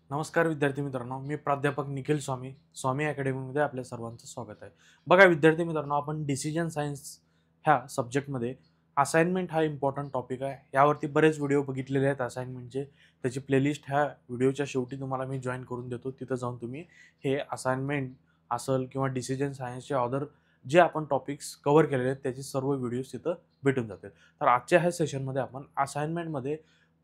नमस्कार विद्यार्थी मित्रांनो, मी प्राध्यापक निखिल स्वामी अकॅडमीमध्ये आपल्या सर्वांचं स्वागत आहे. बघा विद्यार्थी मित्रांनो, आपण डिसिजन सायन्स ह्या सब्जेक्टमध्ये असाइनमेंट हा इम्पॉर्टंट टॉपिक आहे. यावरती बरेच व्हिडिओ बघितलेले आहेत असाइनमेंटचे. त्याची प्लेलिस्ट ह्या व्हिडिओच्या शेवटी तुम्हाला मी जॉईन करून देतो. तिथं जाऊन तुम्ही हे असाइनमेंट असेल किंवा डिसिजन सायन्सचे अदर जे आपण टॉपिक्स कव्हर केलेले आहेत त्याचे सर्व व्हिडिओज तिथं भेटून जातील. तर आजच्या ह्या सेशनमध्ये आपण असाइनमेंटमध्ये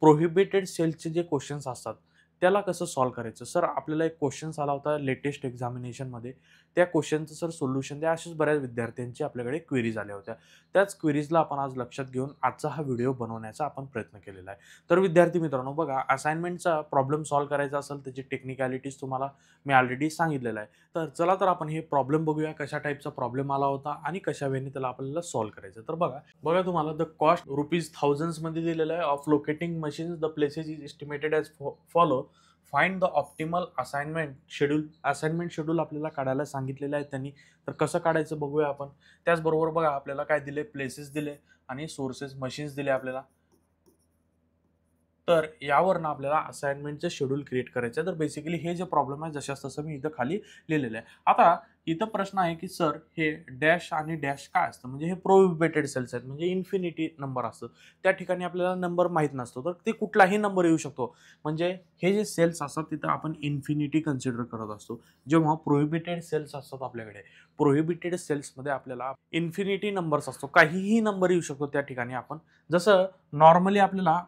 प्रोहिबिटेड सेल्सचे जे क्वेश्चन्स असतात त्याला कसं सॉल्व्ह करायचं. सर आपल्याला एक क्वेश्चन्स आला होता लेटेस्ट एक्झामिनेशनमध्ये. त्या क्वेश्चनचं सर सोल्युशन द्या, अशाच बऱ्याच विद्यार्थ्यांची आपल्याकडे क्वेरीज आल्या होत्या. त्याच क्वेरीजला आपण आज लक्षात घेऊन आजचा हा व्हिडिओ बनवण्याचा आपण प्रयत्न केलेला आहे. तर विद्यार्थी मित्रांनो बघा, असाइनमेंटचा प्रॉब्लेम सॉल्व्ह करायचा असेल त्याची टेक्निकॅलिटीज तुम्हाला मी ऑलरेडी सांगितलेलं आहे. तर चला तर आपण हे प्रॉब्लेम बघूया, कशा टाईपचा प्रॉब्लेम आला होता आणि कशा वेळेने त्याला आपल्याला सॉल्व्ह करायचं. तर बघा बघा तुम्हाला द कॉस्ट रुपीज थाउजंड्समध्ये दिलेलं आहे of locating machines the places is estimated as follow. Find the optimal assignment schedule आपल्याला काढायला सांगितलेलं आहे त्यांनी. तर कसं काढायचं बघूया आपण. त्याचबरोबर बघा आपल्याला काय दिले, प्लेसेस दिले आणि सोर्सेस मशीन्स दिले आपल्याला. तर यावरनं आपल्याला असाइनमेंटचं शेड्यूल क्रिएट करायचं आहे. तर बेसिकली हे जे प्रॉब्लेम आहे जशास तसं मी इथं खाली लिहिलेलं आहे. आता इथं प्रश्न आहे की सर हे डॅश आणि डॅश काय असतं, म्हणजे हे प्रोहिबिटेड सेल्स आहेत, म्हणजे इन्फिनिटी नंबर असतं. त्या ठिकाणी आपल्याला नंबर माहीत नसतो, तर ते कुठलाही नंबर येऊ शकतो. म्हणजे हे जे सेल्स असतात तिथं आपण इन्फिनिटी कन्सिडर करत असतो. जेव्हा प्रोहिबिटेड सेल्स असतात आपल्याकडे, प्रोहिबिटेड सेल्समध्ये आपल्याला इन्फिनिटी नंबर्स असतो, काहीही नंबर येऊ शकतो त्या ठिकाणी. आपण जसं नॉर्मली आपल्याला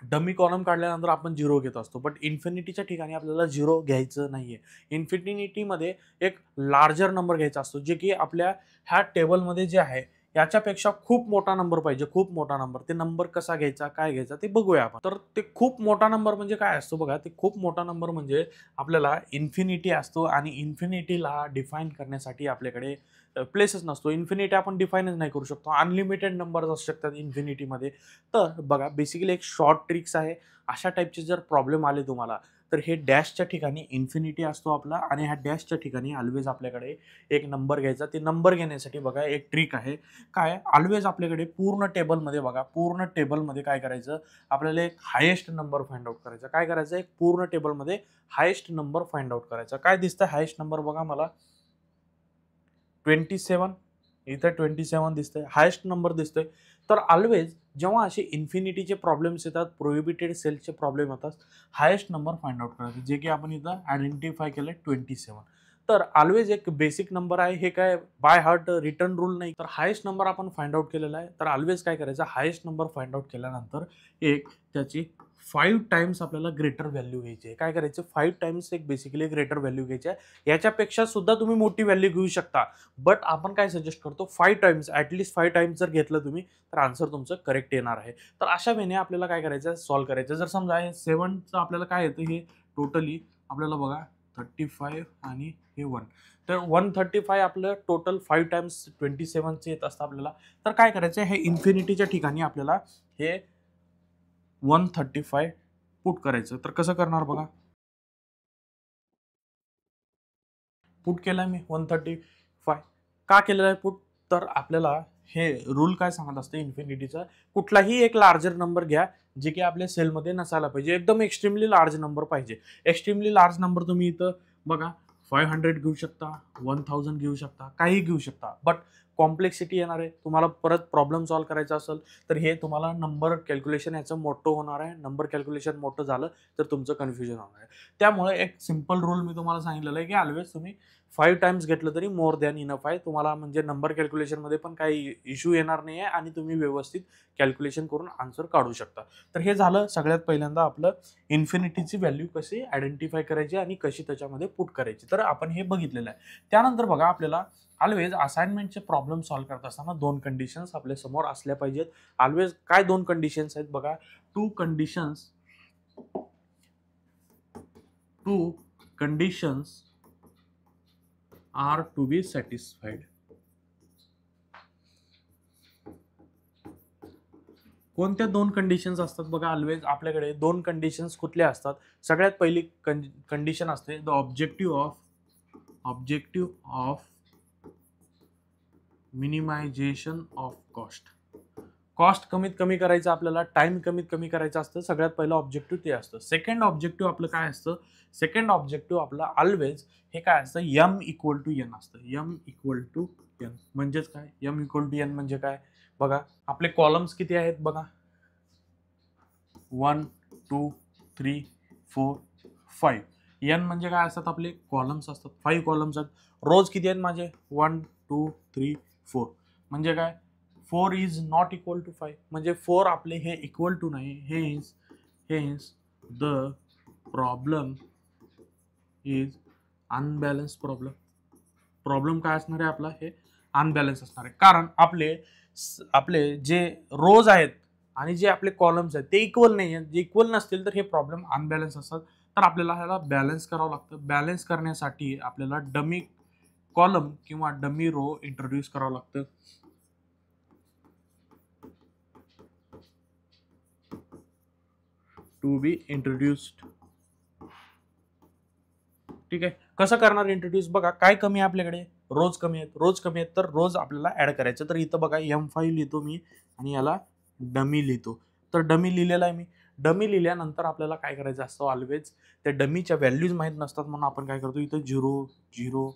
डमी कॉलम काढल्यानंतर आपण 0 घेत असतो, बट इन्फिनिटीच्या ठिकाणी आपल्याला 0 घ्यायचं नाहीये. इन्फिनिटीमध्ये एक लार्जर नंबर घ्यायचा असतो, जे की आपल्या ह्या टेबलमध्ये जे आहे याच्यापेक्षा खूप मोठा नंबर पाहिजे, खूप मोठा नंबर. ते नंबर कसा घ्यायचा, काय घ्यायचा ते बघूया आपण. तर ते खूप मोठा नंबर म्हणजे काय असतो बघा, ते खूप मोठा नंबर म्हणजे आपल्याला इन्फिनिटी असतो आणि इन्फिनिटीला डिफाईन करण्यासाठी आपल्याकडे प्लेसच नसतो. इन्फिनिटी आपण डिफाईनच नाही करू शकतो. अनलिमिटेड नंबर्स असू शकतात इन्फिनिटीमध्ये. तर बघा बेसिकली एक शॉर्ट ट्रिक्स आहे. अशा टाईपचे जर प्रॉब्लेम आले तुम्हाला, तर हे डॅशच्या ठिकाणी इन्फिनिटी असतो आपला आणि ह्या डॅशच्या ठिकाणी ऑलवेज आपल्याकडे एक नंबर घ्यायचा. ते नंबर घेण्यासाठी बघा एक ट्रिक आहे. काय, ऑलवेज आपल्याकडे पूर्ण टेबलमध्ये बघा, पूर्ण टेबलमध्ये काय करायचं, आपल्याला एक हायेस्ट नंबर फाइंड आउट करायचा. काय करायचं, एक पूर्ण टेबलमध्ये हायेस्ट नंबर फाइंड आउट करायचा. काय दिसतं हायेस्ट नंबर बघा मला, 27. इथं 27 दिसतंय, हायेस्ट नंबर दिसतोय. तर ऑलवेज जेव्हा असे इन्फिनिटीचे प्रॉब्लेम्स येतात, प्रोहिबिटेड सेल्सचे प्रॉब्लेम येतात, हायेस्ट नंबर फाइंड आउट करायचे, जे की आपण इथं आयडेंटिफाय केलं 27. तर ऑलवेज एक बेसिक नंबर आहे, हे काय बाय हार्ट रिटर्न रूल नाही. तर हायेस्ट नंबर आपण फाइंड आउट केलेला आहे. तर ऑलवेज काय करायचं, हायेस्ट नंबर फाइंड आउट केल्यानंतर एक त्याची 5 टाइम्स आपल्याला ग्रेटर व्हॅल्यू घ्यायची आहे. काय करायचं, 5 टाइम्स एक बेसिकली ग्रेटर व्हॅल्यू घ्यायची आहे. याच्यापेक्षा सुद्धा तुम्ही मोठी व्हॅल्यू घेऊ शकता, बट आपण काय सजेस्ट करतो, 5 टाइम्स, ॲटलीस्ट 5 टाइम्स जर घेतलं तुम्ही तर आन्सर तुमचं करेक्ट येणार आहे. तर अशा वेने आपल्याला काय करायचं, सॉल्व्ह करायचं. जर समजा हे 7चं आपल्याला काय येतं, हे टोटली आपल्याला बघा 35 आणि हे 1, तर 135 आपलं टोटल 5 टाइम्स 27चे येत असतं आपल्याला. तर काय करायचं, हे इन्फिनिटीच्या ठिकाणी आपल्याला हे 135 पुट करायचं. तर कसं करणार बघा, पुट केलाय मी 135. का केलेलं आहे पुट, तर आपल्याला हे रूल काय सांगत असते इन्फिनिटीचा, कुठलाही एक लार्जर नंबर घ्या जे की आपल्या सेलमध्ये नसायला पाहिजे. एकदम एक्स्ट्रीमली लार्ज नंबर पाहिजे. एक्स्ट्रीमली लार्ज नंबर तुम्ही इथं बघा 500 घेऊ शकता, 1000 घेऊ शकता, काही घेऊ शकता, बट कॉम्प्लेक्सिटी येणार आहे. तुम्हाला परत प्रॉब्लेम सॉल्व्ह करायचा असेल तर हे तुम्हाला नंबर कॅल्क्युलेशन याचं मोठं होणार आहे. नंबर कॅल्क्युलेशन मोठं झालं तर तुमचं कन्फ्युजन होणार आहे. त्यामुळे एक सिंपल रूल मी तुम्हाला सांगितलेलं आहे की ऑलवेज तुम्ही 5 टाइम्स घेतलं तरी मोर दॅन इनफ आहे. तुम्हाला म्हणजे नंबर कॅल्क्युलेशनमध्ये पण काही इश्यू येणार नाही आहे आणि तुम्ही व्यवस्थित कॅल्क्युलेशन करून आन्सर काढू शकता. तर हे झालं सगळ्यात पहिल्यांदा आपलं इन्फिनिटीची व्हॅल्यू कशी आयडेंटिफाय करायची आणि कशी त्याच्यामध्ये पुट करायची. तर आपण हे बघितलेलं आहे. त्यानंतर बघा आपल्याला ऑलवेज असाइनमेंटचे प्रॉब्लेम सॉल्व्ह करत असताना 2 कंडिशन्स आपल्या समोर असल्या पाहिजेत. ऑलवेज काय 2 कंडिशन्स आहेत बघा, two conditions are to be satisfied. कोणत्या 2 कंडिशन्स असतात बघा, ऑलवेज आपल्याकडे 2 कंडिशन्स कुठल्या असतात. सगळ्यात पहिली कंडिशन असते the objective of minimisation of cost. Cost कमीत कमी करायचं आपल्याला, टाइम कमीत कमी करायचं असतं, सगळ्यात पहिलं ऑब्जेक्टिव्ह ते असतं. सेकंड ऑब्जेक्टिव्ह आपलं काय असतं, सेकंड ऑब्जेक्टिव्ह आपलं ऑलवेज हे काय असतं, m इक्वल टू n असतं. m इक्वल टू n म्हणजेच काय, m इक्वल टू n म्हणजे काय बघा, आपले कॉलम्स किती आहेत बघा, 1 2 3 4 5. n म्हणजे काय असतात, आपले कॉलम्स असतात, 5 कॉलम्स आहेत. रोज किती आहेत माझे, 1 2 3 4. म्हणजे काय, 4 इज नॉट इक्वल टू 5, म्हणजे 4 आपले हे इक्वल टू नाही. Hence the problem is unbalance problem. Problem काय असणार आहे आपला, हे अनबॅलन्स असणार आहे. कारण आपले जे रोज आहेत आणि जे आपले कॉलम्स आहेत ते इक्वल नाही आहेत. जे इक्वल नसतील तर हे प्रॉब्लेम अनबॅलन्स असतात. तर आपल्याला ह्याला बॅलन्स करावं लागतं. बॅलन्स करण्यासाठी आपल्याला डमी कॉलम किंवा डमी रो इंट्रोड्यूस करावं लागतं. To be introduced. ठीक आहे, कसं करणार इंट्रोड्यूस, बघा काय कमी आहे आपल्याकडे, रोज कमी आहेत, तर रोज आपल्याला ऍड करायचं. तर इथं बघा m5 लिहितो मी आणि याला डमी लिहितो. तर डमी लिहिलेला आहे मी. डमी लिहिल्यानंतर आपल्याला काय करायचं असतं, ऑलवेज त्या डमीच्या व्हॅल्यूज माहीत नसतात म्हणून आपण काय करतो, इथं 0 0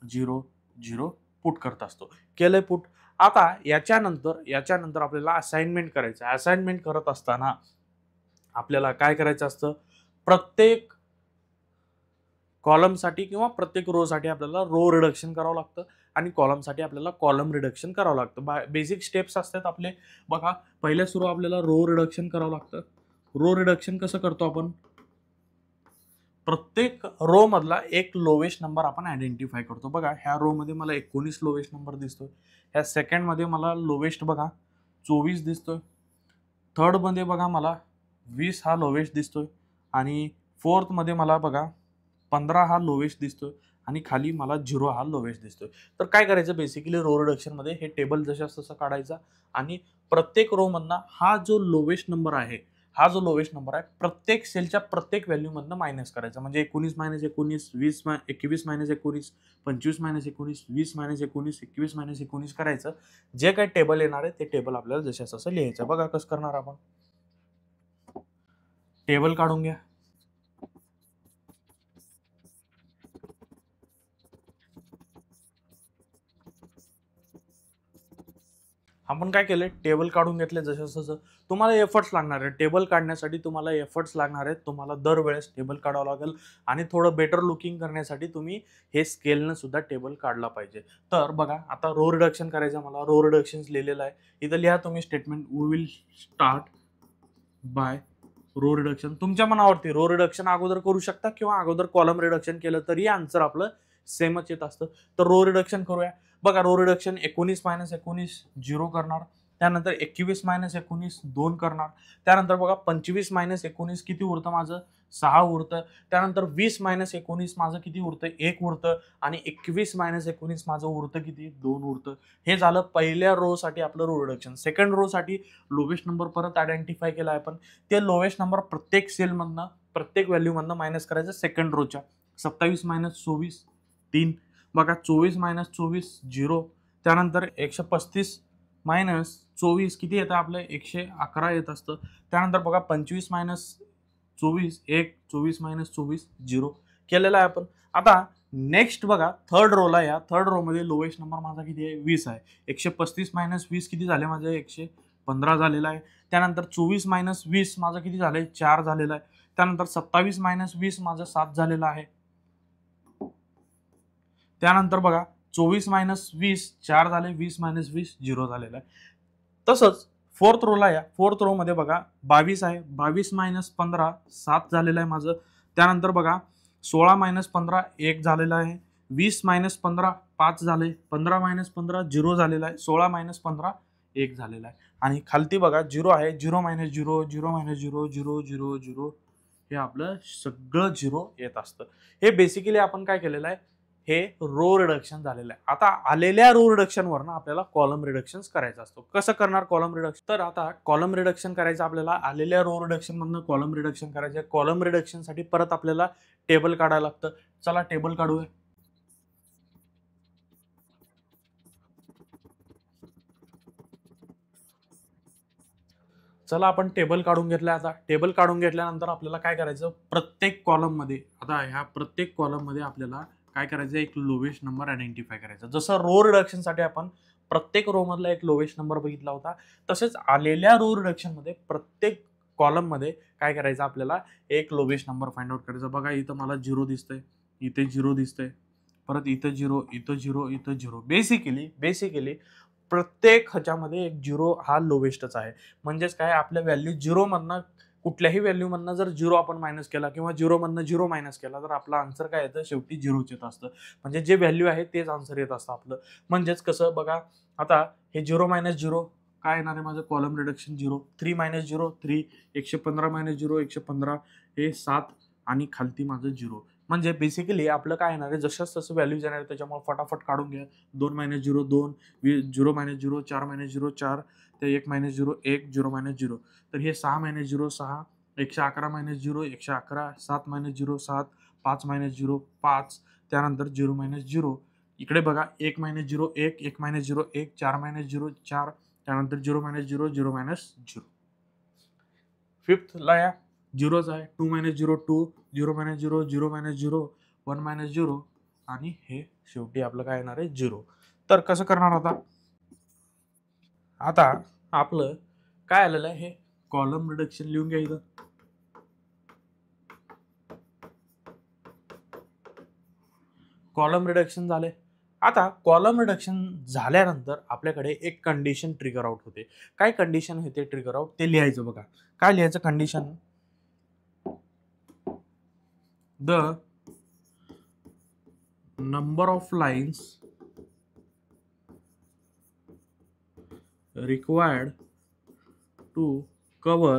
0 0 पुट करत असतो. केलंय पुट. आता याच्यानंतर आपल्याला असाइनमेंट करायचं. असाइनमेंट करत असताना आपल्याला काय करायचं असतं, प्रत्येक कॉलमसाठी किंवा प्रत्येक रोसाठी आपल्याला रो रिडक्शन करावं लागतं आणि कॉलमसाठी आपल्याला कॉलम रिडक्शन करावं लागतं. बेसिक स्टेप्स असतात आपले बघा. पहिल्या सुरू आपल्याला रो रिडक्शन करावं लागतं. रो रिडक्शन कसं करतो आपण, प्रत्येक रो मधला एक लोवेस्ट नंबर आपण आयडेंटिफाय करतो. बघा ह्या रो मध्ये मला 19 लोवेस्ट नंबर दिसतोय. ह्या सेकंड मध्ये मला लोवेस्ट बघा 24 दिसतोय. थर्ड मध्ये बघा मला 20 हा लोवेस्ट दिसतोय आणि फोर्थ मध्ये मला बघा 15 हा लोवेस्ट दिसतोय आणि खाली मला 0 हा लोवेस्ट दिसतोय. तर काय करायचं, बेसिकली रो रिडक्शन मध्ये हे टेबल जसं तसं काढायचा आणि प्रत्येक रो मधनं हा जो लोवेस्ट नंबर आहे प्रत्येक सेलच्या प्रत्येक व्हॅल्यू मधनं मायनस करायचा. म्हणजे 19 - 19 20 21 - 19 25 - 19 20 - 19 21 - 19 करायचं. जे काही टेबल येणार आहे ते टेबल आपल्याला जसं तसं लिहायचं. बघा कसं करणार आपण, टेबल काढून घ्या. आपण काय केलं, टेबल काढून घेतले जसं तसं. तुम्हाला एफर्ट्स लागणार आहे टेबल काढण्यासाठी, तुम्हाला एफर्ट्स लागणार आहेत. तुम्हाला दरवेळेस टेबल काढावं लागेल आणि थोडं बेटर लुकिंग करण्यासाठी तुम्ही हे स्केलनं सुद्धा टेबल काढला पाहिजे. तर बघा आता रो रिडक्शन करायचं, मला रो रिडक्शन लिहिलेलं आहे. इथं लिहा तुम्ही statement, we will start by row reduction. तुमच्या मनावरती रो रिडक्शन अगोदर करू शकता किंवा अगोदर कॉलम रिडक्शन केलं तरी आन्सर आपलं सेमच येत असतं. तर रो रिडक्शन करूया. बघा रो रिडक्शन 19 - 19 0 करणार. त्यानंतर 21 - 19 2 करणार. त्यानंतर बघा 25 - 19 किती उरतं माझं, 6 उरतं. त्यानंतर 20 - 19 माझं किती उरतं, 1 उरतं. आणि 21 - 19 माझं उरतं किती, 2 उरतं. हे झालं पहिल्या रो साठी आपलं रो रिडक्शन. सेकंड रो साठी लोवेस्ट नंबर परत आयडेंटिफाय केला आपण. ते लोवेस्ट नंबर प्रत्येक सेल मधनं प्रत्येक व्हॅल्यू मधनं मायनस करायचं सेकंड रोच्या. 27 - 24 3. बघा 24 - 24 0. त्यानंतर 135 - 24 किती येतं आपलं, 111 येत असतं. त्यानंतर बघा 25 - 24 1. 24 - 24 0 केलेलं आहे आपण. आता नेक्स्ट बघा थर्ड रोला या. थर्ड रो मध्ये लोवेस्ट नंबर माझा किती आहे, 20 आहे. 135 - 20 किती झाले माझे, 115 झालेला आहे. त्यानंतर 24 - 20 माझं किती झालंय, 4 झालेलं आहे. त्यानंतर 27 - 20 माझं 7 झालेलं आहे. त्यानंतर बघा 24 - 20 4 झाले, 20 - 20 0 झालेलं आहे. तसंच फोर्थ रोला या. फोर्थ रो मध्ये बघा 22 आहे. 22 - 15 7 झालेलं आहे माझं. त्यानंतर बघा 16 - 15 1 झालेलं आहे. 20 - 15 5 झाले. 15 - 15 0 झालेला आहे. 16 - 15 1 झालेला आहे. आणि खालती बघा 0 आहे. 0 - 0 0 - 0 0 0 0 हे आपलं सगळं 0 येत असतं. हे बेसिकली आपण काय केलेलं आहे, हे रो रिडक्शन झालेलं आहे. आता आलेल्या रो रिडक्शन वरनं आपल्याला कॉलम रिडक्शन करायचं असतो. कसं करणार कॉलम रिडक्शन, तर आता कॉलम रिडक्शन करायचं आपल्याला, आलेल्या रो रिडक्शन मधनं कॉलम रिडक्शन करायचं. कॉलम रिडक्शन साठी परत आपल्याला टेबल काढायला लागतं. चला टेबल काढूया. चला आपण टेबल काढून घेतलं. आता टेबल काढून घेतल्यानंतर आपल्याला काय करायचं, प्रत्येक कॉलममध्ये, आता ह्या प्रत्येक कॉलममध्ये आपल्याला काय करायचं, एक लोवेस्ट नंबर आयडेंटिफाय करायचा. जसं रो रिडक्शनसाठी आपण प्रत्येक रो मधला एक लोवेस्ट नंबर बघितला होता, तसेच आलेल्या रो रिडक्शन मध्ये प्रत्येक कॉलम मध्ये काय करायचं, आपल्याला एक लोवेस्ट नंबर फाइंड आउट करायचा. बघा इथं मला 0 दिसतंय, इथे 0 दिसतंय, परत इथं 0, इथं 0, इथं 0. बेसिकली प्रत्येक ह्याच्यामध्ये एक 0 हा लोवेस्टच आहे. म्हणजेच काय, आपल्या व्हॅल्यू 0 मधनं कुठल्याही व्हॅल्यू मधनं जर 0 आपण मायनस केला किंवा 0 मधनं 0 मायनस केला तर आपला आन्सर काय येतं, शेवटी 0च येत असतं. म्हणजे जे व्हॅल्यू आहे तेच आन्सर येत असतं आपलं. म्हणजेच कसं बघा, आता हे 0 मायनस 0 काय येणार आहे माझं, कॉलम रिडक्शन 0. 3 मायनस 0 3, 115 मायनस 0 115, हे 7 आणि खालती माझं 0. म्हणजे बेसिकली आपलं काय येणार आहे, जसं तसं व्हॅल्यूज येणार आहे. त्याच्यामुळे फटाफट काढून घ्या. 2 मायनस 0 2, 0 मायनस 0, 4 मायनस 0 4, ते 1 मायनस 0 1, 0 मायनस 0. तर हे 6 मायनस 0 6, 111 मायनस 0 111, 7 मायनस 0 7, 5 मायनस 0 5, त्यानंतर 0 मायनस 0. इकडे बघा 1 मायनस 0 1, 1 मायनस 0 1, 4 मायनस 0 4, त्यानंतर 0 मायनस 0 0 मायनस 0. फिफ्थ ला या 0च आहे. 2 मायनस 0 2, 0 मायनस 0 0 मायनस 0 1 मायनस 0 आणि हे शेवटी आपलं काय येणार आहे 0. तर कसं करणार आता आपलं काय आलेलं आहे, हे कॉलम रिडक्शन लिहून घ्या इथं. कॉलम रिडक्शन झाले. आता कॉलम रिडक्शन झाल्यानंतर आपल्याकडे एक कंडिशन ट्रिगर आउट होते. काय कंडिशन होते ट्रिगर आउट ते लिहायचं. बघा काय लिहायचं condition, the number of lines required to cover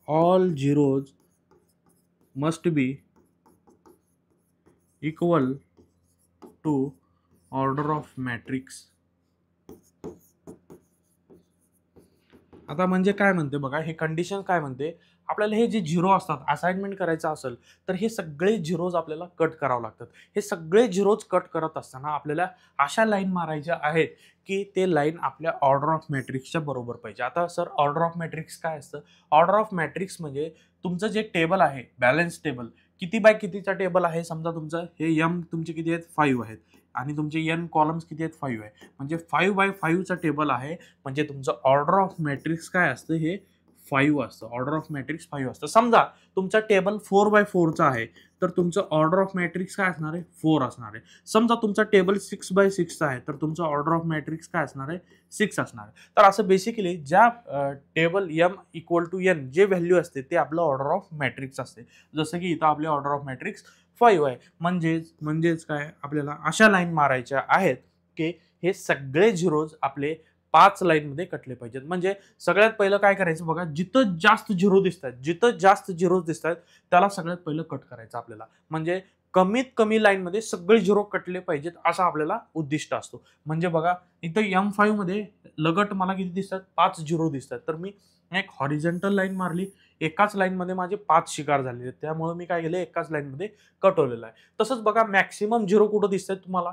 all zeros must be equal to order of matrix. आता म्हणजे काय म्हणते बघा, हे कंडिशन काय म्हणते, आपल्याला हे जे झिरो असतात असाइनमेंट करायचं असेल तर हे सगळे झिरोज आपल्याला कट करावं लागतात. हे सगळे झिरोज कट करत असताना आपल्याला अशा लाईन मारायच्या आहेत की ते लाईन आपल्या ऑर्डर ऑफ मॅट्रिक्सच्या बरोबर पाहिजे. आता सर ऑर्डर ऑफ मॅट्रिक्स काय असतं, ऑर्डर ऑफ मॅट्रिक्स म्हणजे तुमचं जे टेबल आहे बॅलन्स टेबल, किती बाय कितीचा टेबल आहे, समजा तुमचं हे एम तुमचे किती आहेत 5 आहेत आणि तुमचे एन कॉलम्स किती आहेत 5 आहे, म्हणजे 5 बाय 5चा टेबल आहे. म्हणजे तुमचं ऑर्डर ऑफ मॅट्रिक्स काय असतं, हे 5 असतं. ऑर्डर ऑफ मॅट्रिक्स 5 असतं. समजा तुमचा टेबल 4 बाय 4चा आहे तर तुमचं ऑर्डर ऑफ मॅट्रिक्स काय असणार आहे 4 असणार आहे. समजा तुमचा टेबल 6 बाय 6चा आहे तर तुमचं ऑर्डर ऑफ मॅट्रिक्स काय असणार आहे 6 असणार आहे. तर असं बेसिकली ज्या table M equal to N जे व्हॅल्यू असते ते आपलं ऑर्डर ऑफ मॅट्रिक्स असते. जसं की इथं आपले ऑर्डर ऑफ मॅट्रिक्स 5 आहे. म्हणजेच काय, आपल्याला अशा लाईन मारायच्या आहेत की हे सगळे झिरोज आपले 5 लाईनमध्ये कटले पाहिजेत. म्हणजे सगळ्यात पहिलं काय करायचं बघा, जिथं जास्त झिरो दिसतात त्याला सगळ्यात पहिलं कट करायचं आपल्याला. म्हणजे कमीत कमी लाईनमध्ये सगळे झिरो कटले पाहिजेत असा आपल्याला उद्दिष्ट असतो. म्हणजे बघा इथं M5 मध्ये लगट मला किती दिसतात 5 झिरो दिसतात. तर मी एक हॉरिझॉन्टल लाईन मारली, एकाच लाईनमध्ये माझे 5 शिकार झालेले आहेत. त्यामुळे मी काय केलं, एकाच लाईनमध्ये कटवलेलं आहे. तसंच बघा मॅक्सिमम झिरो कुठं दिसतात तुम्हाला,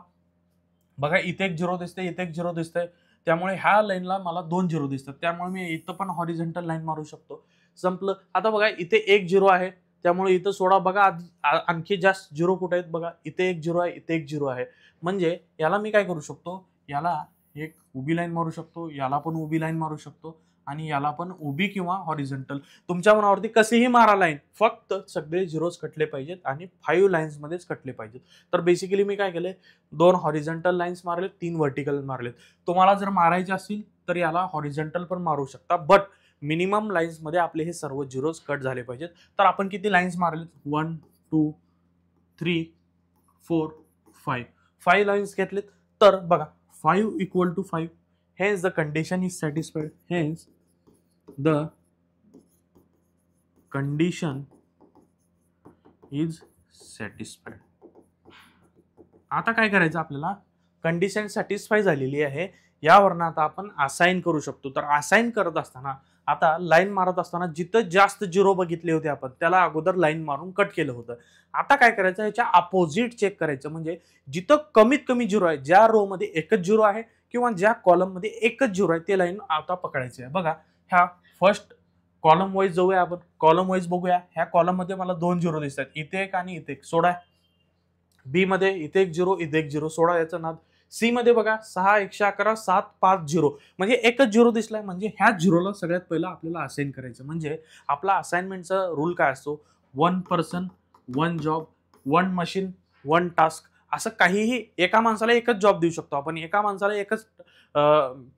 बघा इथे एक झिरो दिसते, इथे एक झिरो दिसतंय. त्यामुळे ह्या लाईनला मला 2 झिरो दिसतात. त्यामुळे मी इथं पण हॉरिझॉन्टल लाईन मारू शकतो. संपलं. आता बघा इथे एक झिरो आहे त्यामुळे इथं सोडा. बघा आणखी जास्त झिरो कुठे आहेत बघा, इथे एक झिरो आहे, इथे एक झिरो आहे. म्हणजे याला मी काय करू शकतो, याला एक उभी लाईन मारू शकतो, याला पण उभी लाईन मारू शकतो आणि याला पण उभी किंवा हॉरिझॉन्टल, तुमच्या मनावरती कसेही मारा लाईन, फक्त सगळे झिरोज कटले पाहिजेत आणि 5 लाईन्स मध्येच कटले पाहिजेत. तर बेसिकली मी काय केले, 2 हॉरिझॉन्टल लाईन्स मारलेत, 3 व्हर्टिकल मारलेत. तुम्हाला जर मारायचे असतील तर याला हॉरिझॉन्टल पण मारू शकता, बट मिनिमम लाईन्स मध्ये आपले हे सर्व झिरोज कट झाले पाहिजेत. तर आपण किती लाईन्स मारलेत, 1 2 3 4 5 लाईन्स घेतलेत. तर बघा 5 equal to 5, hence the condition is satisfied. Hence the condition is satisfied. आता काय करायचं आपल्याला, कंडिशन सॅटिस्फाय झालेली आहे, यावरनं आता आपण असाइन करू शकतो. तर असाइन करत असताना आता लाईन मारत असताना जिथं जास्त झिरो बघितले होते आपण त्याला अगोदर लाईन मारून कट केलं होतं. आता काय करायचं, ह्याच्या अपोजिट चेक करायचं. म्हणजे जिथं कमीत कमी झिरो आहे, ज्या रो मध्ये एकच झिरो आहे किंवा ज्या कॉलम मध्ये एकच झिरो आहे ते लाईन आता पकडायची आहे. बघा ह्या फर्स्ट कॉलम वाईज जाऊया आपण, कॉलम वाईज बघूया. ह्या कॉलम मध्ये मला 2 झिरो दिसतात, इथे एक आणि इथे एक, सोडा. बी मध्ये इथे एक झिरो, इथे एक झिरो, सोडा याचा नाद. सी मध्ये बघा 6 111 7 5 झिरो, म्हणजे एकच झिरो दिसलाय, म्हणजे ह्या झिरोला सगळ्यात पहिला आपल्याला असाइन करायचं. म्हणजे आपला असाइनमेंटचा रूल काय असतो, 1 पर्सन 1 जॉब, 1 मशीन 1 टास्क. असं काहीही, एका माणसाला एकच जॉब देऊ शकतो आपण, एका माणसाला एकच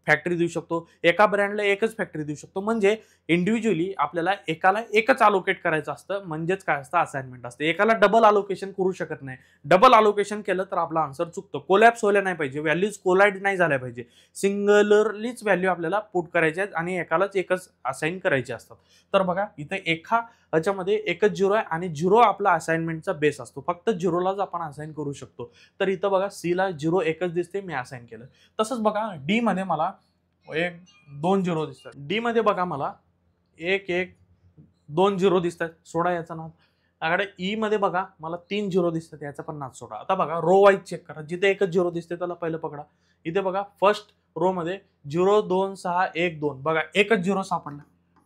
फॅक्टरी देऊ शकतो, एका ब्रँडला एकच फॅक्टरी देऊ शकतो. म्हणजे इंडिव्हिज्युअली आपल्याला एकाला एकच अलोकेट करायचं असतं, म्हणजेच काय असतं, असाइनमेंट असतं. एकाला डबल अलोकेशन करू शकत नाही. डबल अलोकेशन केलं तर आपला आन्सर चुकतो, कोलॅप्स व्हायला नाही पाहिजे, व्हॅल्यूज कोलाइड नाही झाल्या पाहिजे. सिंगलरलीच व्हॅल्यू आपल्याला पुट करायच्या आहेत आणि एकालाच एकच असाइन करायचे असतात. तर बघा इथे एका याच्यामध्ये एकच झिरो आहे आणि झिरो आपला असाइनमेंटचा बेस असतो, फक्त झिरोलाच आपण असाइन करू शकतो. तर इथं बघा सी ला झिरो एकच दिसते, मी असाइन केलं. तसंच बघा डी मध्ये मला 1 2 झिरो दिसतात. डी मध्ये बघा मला 1 1 2 झिरो दिसतात, सोडा याचा नाद. त्याकडे ई मध्ये बघा मला 3 झिरो दिसतात, याचा पण नाद सोडा. आता बघा रो वाईज चेक करा, जिथे एकच झिरो दिसते त्याला पहिलं पकडा. इथे बघा फर्स्ट रो मध्ये 0 2 6 1 2, बघा एकच झिरो सापडला,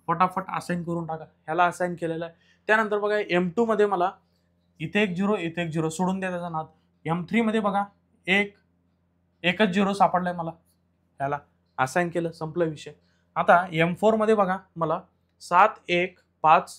फटाफट असाइन करून टाका, ह्याला असाइन केलेलं आहे. त्यानंतर बघा M2 मध्ये मला इथे एक झिरो, इथे एक झिरो, सोडून द्या त्याचा नाद. M3 मध्ये बघा एकच झिरो सापडलाय मला, ह्याला असाइन केलं, संपला विषय. आता M4 मध्ये बघा मला 7 1 5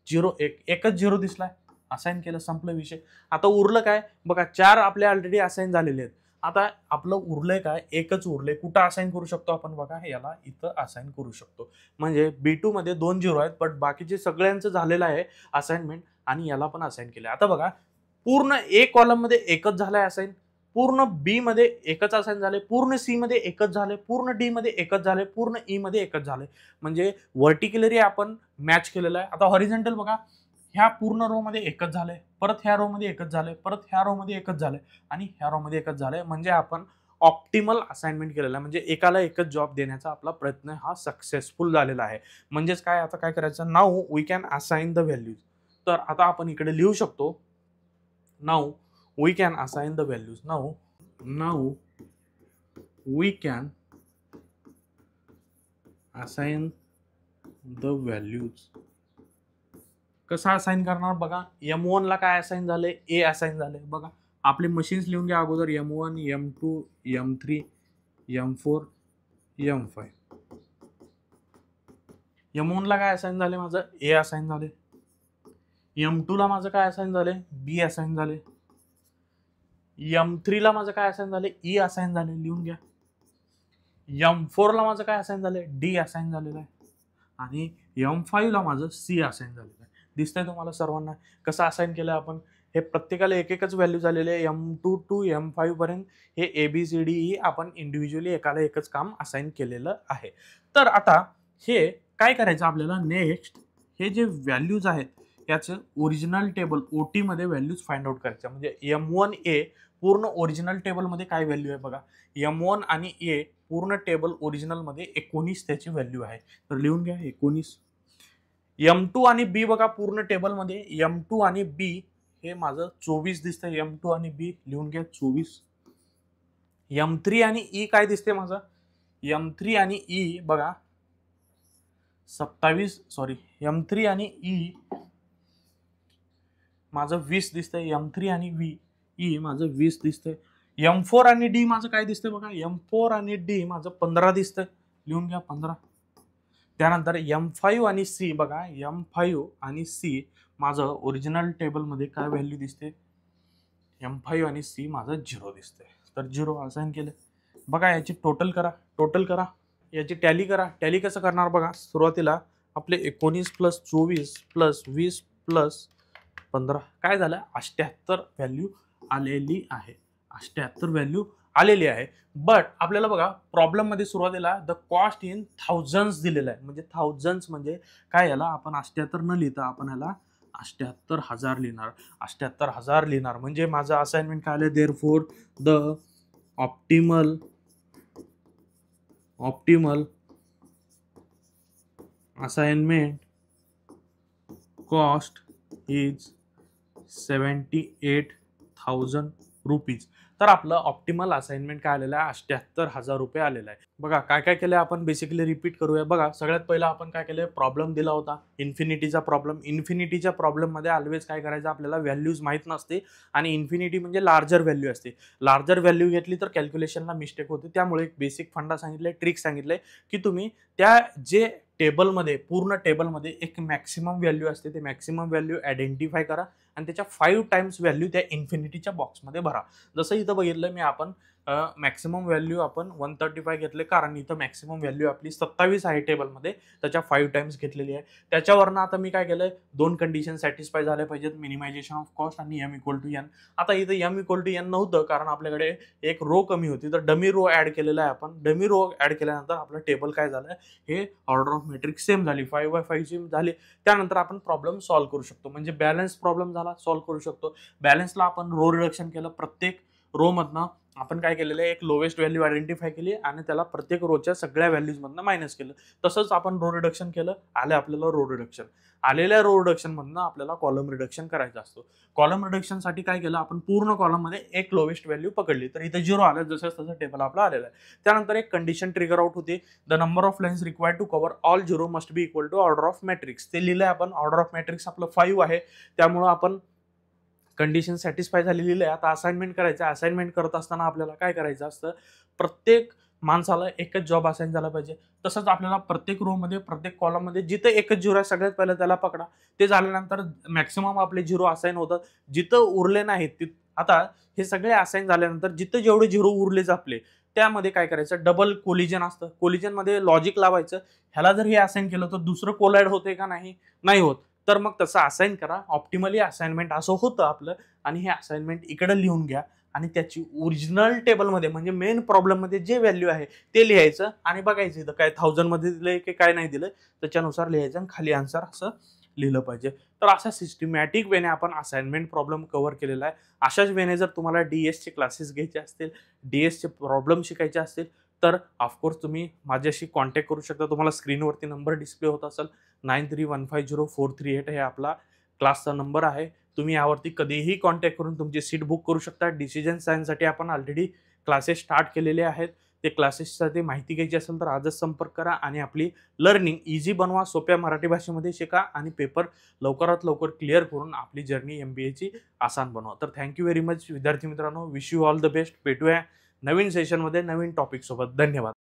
0 1, एकच झिरो दिसलाय, असाइन केलं, संपलं विषय. आता उरलं काय बघा, 4 आपले ऑलरेडी असाइन झालेले आहेत. आता आपलं उरलंय काय, एकच उरलंय. कुठं असाइन करू शकतो आपण, बघा याला इथं असाइन करू शकतो. म्हणजे B2 मध्ये 2 झिरो आहेत, बट बाकीचे सगळ्यांचं झालेलं आहे असाइनमेंट आणि याला पण असाइन केलं. आता बघा पूर्ण ए कॉलम मध्ये एकच झालाय असाइन, पूर्ण बी मध्ये एकच असाइन झाले, पूर्ण सी मध्ये एकच झाले, पूर्ण डी मध्ये एकच झाले, पूर्ण ई मध्ये एकच झाले. म्हणजे व्हर्टिकली आपण मॅच केलेलं आहे. आता हॉरिझॉन्टल बघा, ह्या पूर्ण रो मध्ये एकच झालंय, परत ह्या रो मध्ये एकच झालंय, परत ह्या रो मध्ये एकच झालंय आणि ह्या रो मध्ये एकच झालंय. म्हणजे आपण ऑप्टिमल असाइनमेंट केलेला आहे, म्हणजे एकाला एकच जॉब देण्याचा आपला प्रयत्न हा सक्सेसफुल झालेला आहे. म्हणजेच काय, आता काय करायचं, now we can assign the values. तर आता आपण इकडे लिहू शकतो, now we can assign the values. Now we can assign the values. कसं असाइन करणार बघा, M1 ला काय असाइन झाले, ए असाइन झाले. बघा आपले मशीन्स लिहून घ्या अगोदर, M1 M2 M3 M4 M5. M1 ला काय असाइन झाले, माझं ए असाइन झाले. M2 ला माझं काय असाइन झाले, बी असाइन झाले. M3 ला माझं काय असाइन झाले, ई असाइन झाले, लिहून घ्या. M4 ला माझं काय असाइन झाले, डी असाइन झालेलं आहे. आणि M5 ला माझं सी असाइन झालेलं आहे. दिसतंय तुम्हाला सर्वांना कसं असाइन केलं आपण. हे प्रत्येकाला एक एकच व्हॅल्यू झालेले आहे, M2 टू M5 पर्यंत हे ABCDE आपण इंडिव्हिज्युअली एकाला एकच काम असाइन केलेलं आहे. तर आता हे काय करायचं आपल्याला, नेक्स्ट हे जे व्हॅल्यूज आहेत याचं ओरिजिनल टेबल OT मध्ये व्हॅल्यूज फाइंड आउट करायचं. म्हणजे M1A पूर्ण ओरिजिनल टेबलमध्ये काय व्हॅल्यू आहे बघा, M1 आणि A पूर्ण टेबल ओरिजिनल मध्ये 19 त्याची व्हॅल्यू आहे. तर लिहून घ्या 19. M2 आणि B बघा पूर्ण टेबल मध्ये M2 आणि B हे माझं 24 दिसतंय, M2 आणि B लिहून घ्या 24. M3 आणि E काय दिसते माझं, M3 आणि E बघा 27, सॉरी M3 आणि E माझं 20 दिसतंय, M3 आणि E माझं 20 दिसतंय. M4 आणि D माझं काय दिसतंय बघा, M4 आणि D माझं 15 दिसतंय, लिहून घ्या 15. त्यानंतर M5 आणि C बघा, M5 आणि C माझं ओरिजिनल टेबलमध्ये काय व्हॅल्यू दिसते, M5 आणि C माझं 0 दिसतंय. तर 0 असाइन केलं. बघा याची टोटल करा, याची टॅली करा. टॅली कसं करणार बघा, सुरुवातीला आपले 19 प्लस 24 प्लस 20 प्लस 15 काय झालं, 78 व्हॅल्यू आलेली आहे. 78 व्हॅल्यू आलेली आहे. बट आपल्याला बघा प्रॉब्लेम मध्ये सुरुवातीला द कॉस्ट इन थाउजंड्स दिलेलं आहे. म्हणजे थाउजंड्स म्हणजे काय, याला आपण 78 न लिहिता आपण याला 78,000 लिहिणार. 78,000 लिहिणार म्हणजे माझं असाइनमेंट काय आलं, therefore the optimal assignment cost is 78,000 rupees. तर आपलं ऑप्टिमल असाइनमेंट काय आलेलं आहे 78,000 रुपये आलेलं आहे. बघा काय काय केलं आपण बेसिकली रिपीट करूया. बघा सगळ्यात पहिलं आपण काय केलं, प्रॉब्लेम दिला होता इन्फिनिटीचा प्रॉब्लेम. इन्फिनिटीच्या प्रॉब्लेममध्ये ऑलवेज काय करायचं, आपल्याला व्हॅल्यूज माहीत नसते आणि इन्फिनिटी म्हणजे लार्जर व्हॅल्यू असते. लार्जर व्हॅल्यू घेतली तर कॅल्क्युलेशनला मिस्टेक होते. त्यामुळे एक बेसिक फंडा सांगितले, ट्रिक सांगितले की तुम्ही त्या जे टेबलमध्ये पूर्ण टेबलमध्ये एक मॅक्सिमम व्हॅल्यू असते, ते मॅक्सिमम व्हॅल्यू आयडेंटिफाय करा आणि त्याच्या 5 टाइम्स व्हॅल्यू त्या इन्फिनिटीच्या बॉक्समध्ये भरा. जसं इथं बघितलं मी आपण मॅक्सिमम व्हॅल्यू आपण 135 घेतले, कारण इथं मॅक्सिमम व्हॅल्यू आपली 27 आहे टेबलमध्ये, त्याच्या 5 टाइम्स घेतलेली आहे. त्याच्यावरनं आता मी काय केलं, 2 कंडिशन सॅटिस्फाय झाल्या पाहिजेत, मिनिमायझेशन ऑफ कॉस्ट आणि m इक्वल टू n. आता इथं m इक्वल टू n नव्हतं, कारण आपल्याकडे एक रो कमी होती, तर डमी रो ॲड केलेला आहे आपण. डमी रो ॲड केल्यानंतर आपलं टेबल काय झालं, हे ऑर्डर ऑफ मॅट्रिक्स सेम झाली, 5x5 सेम झाली. त्यानंतर आपण प्रॉब्लेम सॉल्व्ह करू शकतो. म्हणजे बॅलन्स प्रॉब्लेम झाला, सॉल्व्ह करू शकतो. बॅलन्सला आपण रो रिडक्शन केलं, प्रत्येक रो मधनं आपण काय केलेलं आहे, एक लोवेस्ट व्हॅल्यू आयडेंटिफाय केली आणि त्याला प्रत्येक रोच्या सगळ्या व्हॅल्यूजमधनं मायनस केलं. तसंच आपण रो रिडक्शन केलं, आलं आपल्याला रो रिडक्शन. आलेल्या रो रिडक्शनमधनं आपल्याला कॉलम रिडक्शन करायचा असतो. कॉलम रिडक्शनसाठी काय केलं, आपण पूर्ण कॉलममध्ये एक लोवेस्ट व्हॅल्यू पकडली, तर इथे 0 आलं, जसं तसं टेबल आपलं आलेलं आहे. त्यानंतर एक कंडिशन ट्रिगर आउट होते, the number of lines required to cover all 0 must be equal to order of matrix. ते लिहिलंय आपण. ऑर्डर ऑफ मॅट्रिक्स आपलं 5 आहे, त्यामुळं आपण कंडिशन सॅटिस्फाय झालेली आहे. आता असाइनमेंट करायचं. असाइनमेंट करत असताना आपल्याला काय करायचं असतं, प्रत्येक माणसाला एकच जॉब असाइन झाला पाहिजे. तसंच आपल्याला प्रत्येक रो मध्ये, प्रत्येक कॉलम मध्ये जिथे एकच 0 आहे सगळ्यात पहिलं त्याला पकडा. ते झाल्यानंतर मॅक्सिमम आपले 0 असाइन होतात. जिथं उरले नाहीत आता हे सगळे असाइन झाल्यानंतर जिथं जेवढे 0 उरलेच आपले, त्यामध्ये काय करायचं, डबल कोलिजन असतं. कोलिजन मध्ये लॉजिक लावायचं, ह्याला जर हे असाइन केलं तर दुसरं कोलाइड होते का नाही होत, तर मग तसं असाइन करा. ऑप्टिमली असाइनमेंट असं होतं आपलं. आणि हे असाइनमेंट इकडे लिहून घ्या आणि त्याची ओरिजिनल टेबलमध्ये म्हणजे मेन प्रॉब्लेममध्ये जे व्हॅल्यू आहे ते लिहायचं आणि बघायचं इथं काय 1000 मध्ये दिलंय की काय नाही दिलं, त्याच्यानुसार लिहायचं आणि खाली आन्सर असं लिहिलं पाहिजे. तर अशा सिस्टमॅटिक वेने आपण असाइनमेंट प्रॉब्लेम कव्हर केलेला आहे. अशाच वेने जर तुम्हाला DS चे क्लासेस घ्यायचे असतील, DS चे प्रॉब्लेम शिकायचे असतील, तर ऑफकोर्स तुम्ही माझ्याशी कॉन्टॅक्ट करू शकता. तुम्हाला स्क्रीनवरती नंबर डिस्प्ले होत असेल, 93150438 हे आपला क्लासचा नंबर आहे. तुम्ही यावरती कधीही कॉन्टॅक्ट करून तुमची सीट बुक करू शकता. डिसिजन सायन्ससाठी आपण ऑलरेडी क्लासेस स्टार्ट केलेले आहेत. ते क्लासेससाठी माहिती घ्यायची असेल तर आजच संपर्क करा आणि आपली लर्निंग इझी बनवा, सोप्या मराठी भाषेमध्ये शिका आणि पेपर लवकरात लवकर क्लिअर करून आपली जर्नी MBAची आसान बनवा. तर थँक्यू व्हेरी मच विद्यार्थी मित्रांनो. Wish you all the best. भेटूया नवीन सेशनमध्ये नवीन टॉपिक सोबत. धन्यवाद.